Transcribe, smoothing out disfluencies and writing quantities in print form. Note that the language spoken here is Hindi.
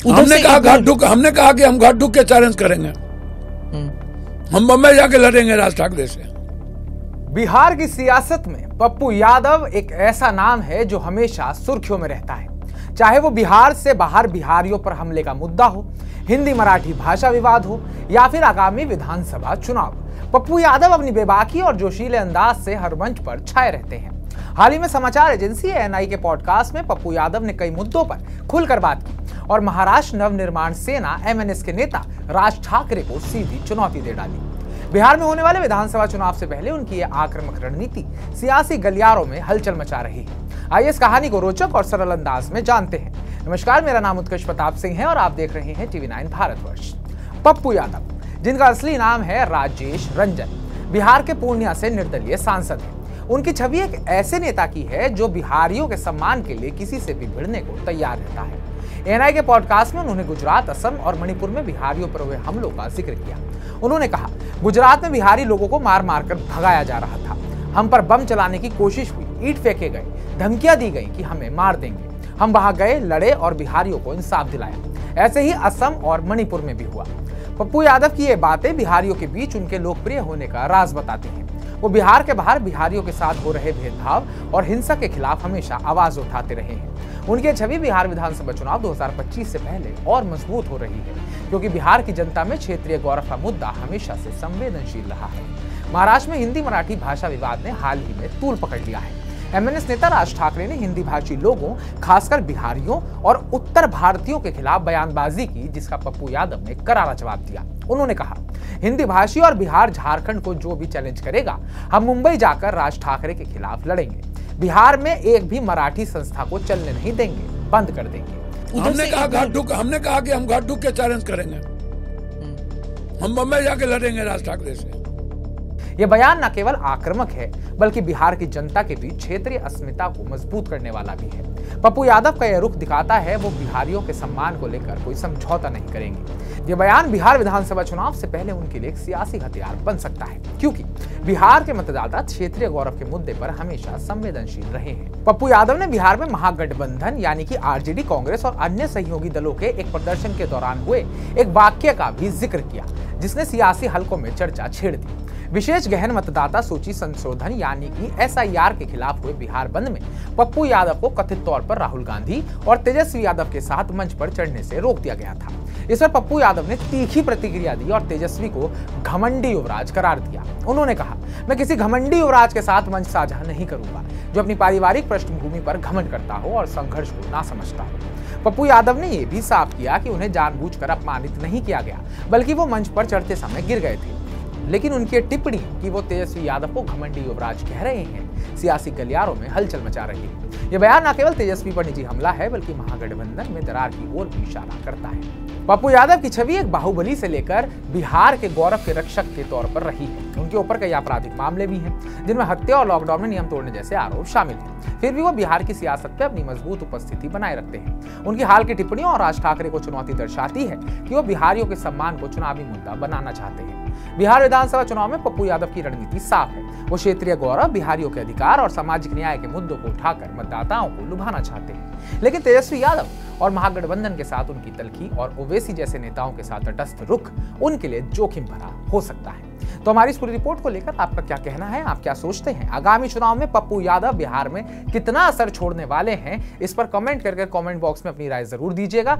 हमने कहा कि हम घाट ढूक के चैलेंज करेंगे। हम बम्बई जाके लड़ेंगे राज ठाकरे से। बिहार की सियासत में पप्पू यादव एक ऐसा नाम है जो हमेशा सुर्खियों में रहता है, चाहे वो बिहार से बाहर बिहारियों पर हमले का मुद्दा हो, हिंदी मराठी भाषा विवाद हो या फिर आगामी विधानसभा चुनाव। पप्पू यादव अपनी बेबाकी और जोशीले अंदाज से हर मंच पर छाए रहते हैं। हाल ही में समाचार एजेंसी एएनआई के पॉडकास्ट में पप्पू यादव ने कई मुद्दों पर खुलकर बात की और महाराष्ट्र नवनिर्माण सेना एमएनएस के नेता राज ठाकरे को सीधी चुनौती दे डाली। बिहार में होने वाले विधानसभा चुनाव से पहले उनकी यह आक्रामक रणनीति सियासी गलियारों में हलचल मचा रही है। आइए इस कहानी को रोचक और सरल अंदाज में जानते हैं। नमस्कार, मेरा नाम उत्कर्ष प्रताप सिंह है और आप देख रहे हैं टीवी9 भारतवर्ष। पप्पू यादव, जिनका असली नाम है राजेश रंजन, बिहार के पूर्णिया से निर्दलीय सांसद हैं। उनकी छवि एक ऐसे नेता की है जो बिहारियों के सम्मान के लिए किसी से भी भिड़ने को तैयार रहता है। एएनआई के पॉडकास्ट में उन्होंने गुजरात, असम और मणिपुर में बिहारियों पर हुए हमलों का जिक्र किया। उन्होंने कहा, गुजरात में बिहारी लोगों को मार मार कर भगाया जा रहा था। हम पर बम चलाने की कोशिश हुई, ईंट फेंके गए, धमकियां दी गई कि हमें मार देंगे। हम वहां गए, लड़े और बिहारियों को इंसाफ दिलाया। ऐसे ही असम और मणिपुर में भी हुआ। पप्पू यादव की ये बातें बिहारियों के बीच उनके लोकप्रिय होने का राज बताती हैं। वो बिहार के बाहर बिहारियों के साथ हो रहे भेदभाव और हिंसा के खिलाफ हमेशा आवाज उठाते रहे हैं। उनकी छवि बिहार विधानसभा चुनाव 2025 से पहले और मजबूत हो रही है, क्योंकि बिहार की जनता में क्षेत्रीय गौरव का मुद्दा हमेशा से संवेदनशील रहा है। महाराष्ट्र में हिंदी मराठी भाषा विवाद ने हाल ही में तूल पकड़ लिया है। एमएनएस नेता राज ठाकरे ने हिंदी भाषी लोगों, खासकर बिहारियों और उत्तर भारतीयों के खिलाफ बयानबाजी की, जिसका पप्पू यादव ने करारा जवाब दिया। उन्होंने कहा, हिंदी भाषी और बिहार झारखंड को जो भी चैलेंज करेगा, हम मुंबई जाकर राज ठाकरे के खिलाफ लड़ेंगे। बिहार में एक भी मराठी संस्था को चलने नहीं देंगे, बंद कर देंगे। हमने कहा कि हम घाट ढूक के चैलेंज करेंगे। हम बम्बई जाके लड़ेंगे राज ठाकरे से। यह बयान न केवल आक्रामक है, बल्कि बिहार की जनता के बीच क्षेत्रीय अस्मिता को मजबूत करने वाला भी है। पप्पू यादव का यह रुख दिखाता है वो बिहारियों के सम्मान को लेकर कोई समझौता नहीं करेंगे। यह बयान बिहार विधानसभा चुनाव से पहले उनके लिए एक सियासी हथियार बन सकता है, क्योंकि बिहार के मतदाता क्षेत्रीय गौरव के मुद्दे पर हमेशा संवेदनशील रहे हैं। पप्पू यादव ने बिहार में महागठबंधन यानी कि आरजेडी, कांग्रेस और अन्य सहयोगी दलों के एक प्रदर्शन के दौरान हुए एक वाक्य का भी जिक्र किया, जिसने सियासी हलकों में चर्चा छेड़ दी। विशेष गहन मतदाता सूची संशोधन यानी कि एसआईआर के खिलाफ हुए बिहार बंद में पप्पू यादव को कथित तौर पर राहुल गांधी और तेजस्वी यादव के साथ मंच पर चढ़ने से रोक दिया गया था। इस पर पप्पू यादव ने तीखी प्रतिक्रिया दी और तेजस्वी को घमंडी युवराज करार दिया। उन्होंने कहा, मैं किसी घमंडी युवराज के साथ मंच साझा नहीं करूंगा जो अपनी पारिवारिक पृष्ठभूमि पर घमंड करता हो और संघर्ष को ना समझता हो। पप्पू यादव ने यह भी साफ किया कि उन्हें जानबूझकर अपमानित नहीं किया गया, बल्कि वो मंच पर चढ़ते समय गिर गए थे। लेकिन उनकी टिप्पणी कि वो तेजस्वी यादव को घमंडी युवराज कह रहे हैं, सियासी गलियारों में हलचल मचा रही है। यह बयान न केवल तेजस्वी पर निजी हमला है, बल्कि महागठबंधन में दरार की ओर भी इशारा करता है। पप्पू यादव की छवि एक बाहुबली से लेकर बिहार के गौरव के रक्षक के तौर पर रही है। उनके ऊपर कई आपराधिक मामले भी हैं, जिनमें हत्या और लॉकडाउन में नियम तोड़ने जैसे आरोप शामिल हैं। फिर भी वो बिहार की सियासत में अपनी मजबूत उपस्थिति बनाए रखते हैं। उनकी हाल की टिप्पणियों और राज ठाकरे को चुनौती दर्शाती है कि वो बिहारियों के सम्मान को चुनावी मुद्दा बनाना चाहते हैं। बिहार विधानसभा चुनाव में पप्पू यादव की रणनीति साफ है। वो क्षेत्रीय गौरव, बिहारियों के अधिकार और सामाजिक न्याय के मुद्दों को उठाकर मतदाताओं को लुभाना चाहते हैं। लेकिन तेजस्वी यादव और महागठबंधन के साथ उनकी तल्खी और ओवैसी जैसे नेताओं के साथ तटस्थ रुख उनके लिए जोखिम भरा हो सकता है। तो हमारी इस पूरी रिपोर्ट को लेकर आपका क्या कहना है? आप क्या सोचते हैं? आगामी चुनाव में पप्पू यादव बिहार में कितना असर छोड़ने वाले हैं? इस पर कमेंट करके कमेंट बॉक्स में अपनी राय जरूर दीजिएगा।